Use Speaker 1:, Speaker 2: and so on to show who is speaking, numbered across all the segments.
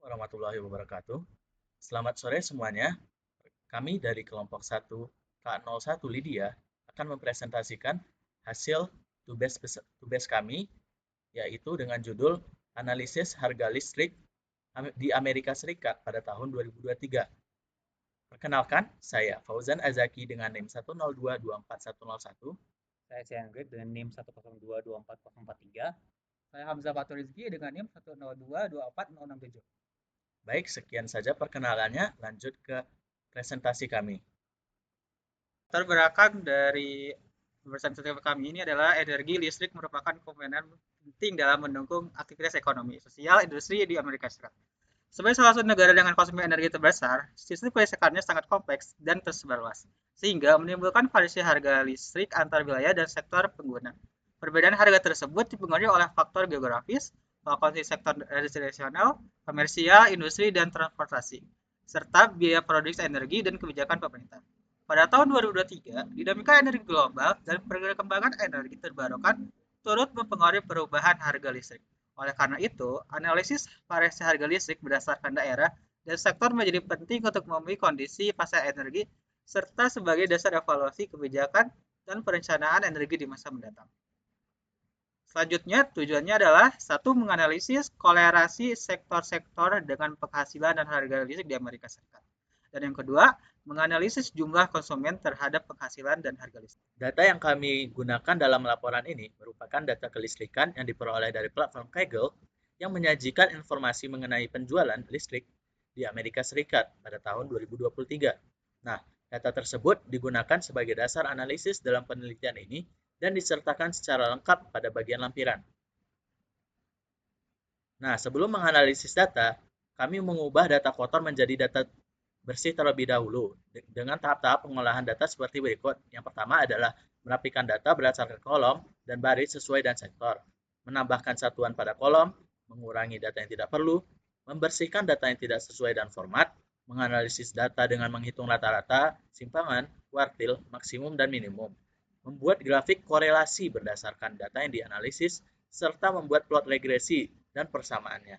Speaker 1: Warahmatullahi wabarakatuh. Selamat sore semuanya. Kami dari kelompok 1 K01 Lydia akan mempresentasikan hasil tugas kami, yaitu dengan judul Analisis Harga Listrik di Amerika Serikat pada tahun 2023. Perkenalkan, saya Fauzan Azaki dengan NIM 102241101.
Speaker 2: Saya Sianggrit dengan NIM 102244043. Saya Hamzah Fatur Rizky dengan NIM 102246067.
Speaker 1: Baik, sekian saja perkenalannya. Lanjut ke presentasi kami.
Speaker 2: Latar belakang dari presentasi kami ini adalah energi listrik merupakan komponen penting dalam mendukung aktivitas ekonomi, sosial, industri di Amerika Serikat. Sebagai salah satu negara dengan konsumen energi terbesar, sistem kelistrikannya sangat kompleks dan tersebar luas, sehingga menimbulkan variasi harga listrik antar wilayah dan sektor pengguna. Perbedaan harga tersebut dipengaruhi oleh faktor geografis, kondisi sektor residensial, komersial, industri, dan transportasi, serta biaya produksi energi dan kebijakan pemerintah. Pada tahun 2023, dinamika energi global dan perkembangan energi terbarukan turut mempengaruhi perubahan harga listrik. Oleh karena itu, analisis variasi harga listrik berdasarkan daerah dan sektor menjadi penting untuk memahami kondisi pasar energi serta sebagai dasar evaluasi kebijakan dan perencanaan energi di masa mendatang. Selanjutnya, tujuannya adalah satu menganalisis kolerasi sektor-sektor dengan penghasilan dan harga listrik di Amerika Serikat. Dan yang kedua, menganalisis jumlah konsumen terhadap penghasilan dan harga listrik.
Speaker 1: Data yang kami gunakan dalam laporan ini merupakan data kelistrikan yang diperoleh dari platform Kaggle yang menyajikan informasi mengenai penjualan listrik di Amerika Serikat pada tahun 2023. Nah, data tersebut digunakan sebagai dasar analisis dalam penelitian ini dan disertakan secara lengkap pada bagian lampiran. Nah, sebelum menganalisis data, kami mengubah data kotor menjadi data bersih terlebih dahulu dengan tahap-tahap pengolahan data seperti berikut. Yang pertama adalah merapikan data berdasarkan kolom dan baris sesuai dan sektor, menambahkan satuan pada kolom, mengurangi data yang tidak perlu, membersihkan data yang tidak sesuai dan format, menganalisis data dengan menghitung rata-rata, simpangan, kuartil, maksimum, dan minimum, membuat grafik korelasi berdasarkan data yang dianalisis, serta membuat plot regresi dan persamaannya.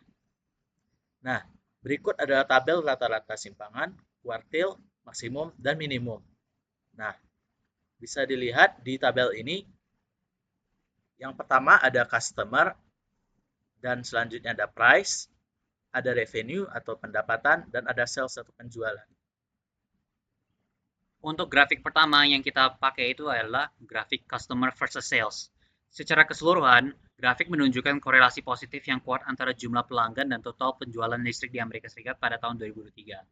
Speaker 1: Nah, berikut adalah tabel rata-rata simpangan, kuartil, maksimum, dan minimum. Nah, bisa dilihat di tabel ini, yang pertama ada customer, dan selanjutnya ada price, ada revenue atau pendapatan, dan ada sales atau penjualan.
Speaker 2: Untuk grafik pertama yang kita pakai itu adalah grafik customer versus sales. Secara keseluruhan, grafik menunjukkan korelasi positif yang kuat antara jumlah pelanggan dan total penjualan listrik di Amerika Serikat pada tahun 2023.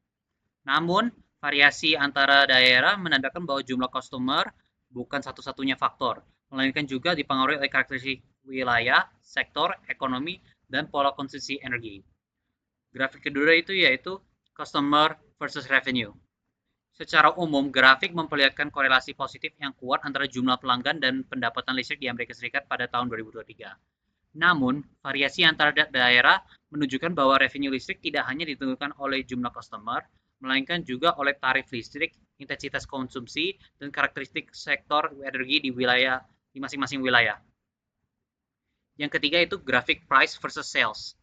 Speaker 2: Namun, variasi antara daerah menandakan bahwa jumlah customer bukan satu-satunya faktor, melainkan juga dipengaruhi oleh karakteristik wilayah, sektor, ekonomi, dan pola konsumsi energi. Grafik kedua itu yaitu customer versus revenue. Secara umum, grafik memperlihatkan korelasi positif yang kuat antara jumlah pelanggan dan pendapatan listrik di Amerika Serikat pada tahun 2023. Namun, variasi antara daerah menunjukkan bahwa revenue listrik tidak hanya ditentukan oleh jumlah customer, melainkan juga oleh tarif listrik, intensitas konsumsi, dan karakteristik sektor energi di masing-masing wilayah. Yang ketiga itu grafik price versus sales.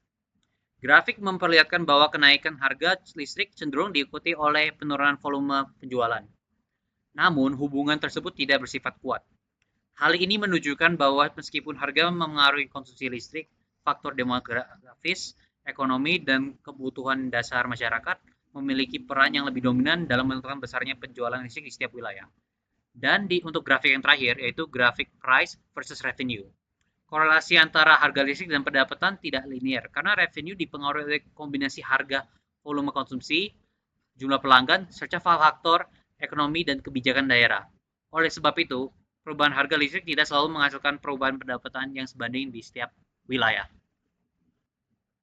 Speaker 2: Grafik memperlihatkan bahwa kenaikan harga listrik cenderung diikuti oleh penurunan volume penjualan. Namun, hubungan tersebut tidak bersifat kuat. Hal ini menunjukkan bahwa meskipun harga memengaruhi konsumsi listrik, faktor demografis, ekonomi, dan kebutuhan dasar masyarakat memiliki peran yang lebih dominan dalam menentukan besarnya penjualan listrik di setiap wilayah. Dan untuk grafik yang terakhir, yaitu grafik price versus revenue. Korelasi antara harga listrik dan pendapatan tidak linear, karena revenue dipengaruhi oleh kombinasi harga, volume konsumsi, jumlah pelanggan, serta faktor ekonomi dan kebijakan daerah. Oleh sebab itu, perubahan harga listrik tidak selalu menghasilkan perubahan pendapatan yang sebanding di setiap wilayah.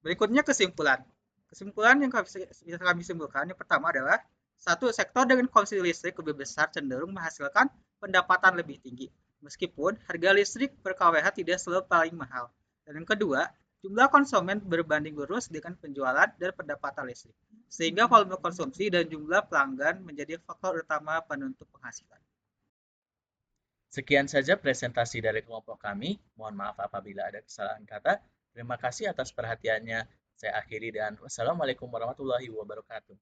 Speaker 2: Berikutnya kesimpulan. Kesimpulan yang bisa kami simpulkan yang pertama adalah satu sektor dengan konsumsi listrik lebih besar cenderung menghasilkan pendapatan lebih tinggi, meskipun harga listrik per kWh tidak selalu paling mahal. Dan yang kedua, jumlah konsumen berbanding lurus dengan penjualan dan pendapatan listrik, sehingga volume konsumsi dan jumlah pelanggan menjadi faktor utama penentu penghasilan.
Speaker 1: Sekian saja presentasi dari kelompok kami. Mohon maaf apabila ada kesalahan kata. Terima kasih atas perhatiannya. Saya akhiri dan wassalamualaikum warahmatullahi wabarakatuh.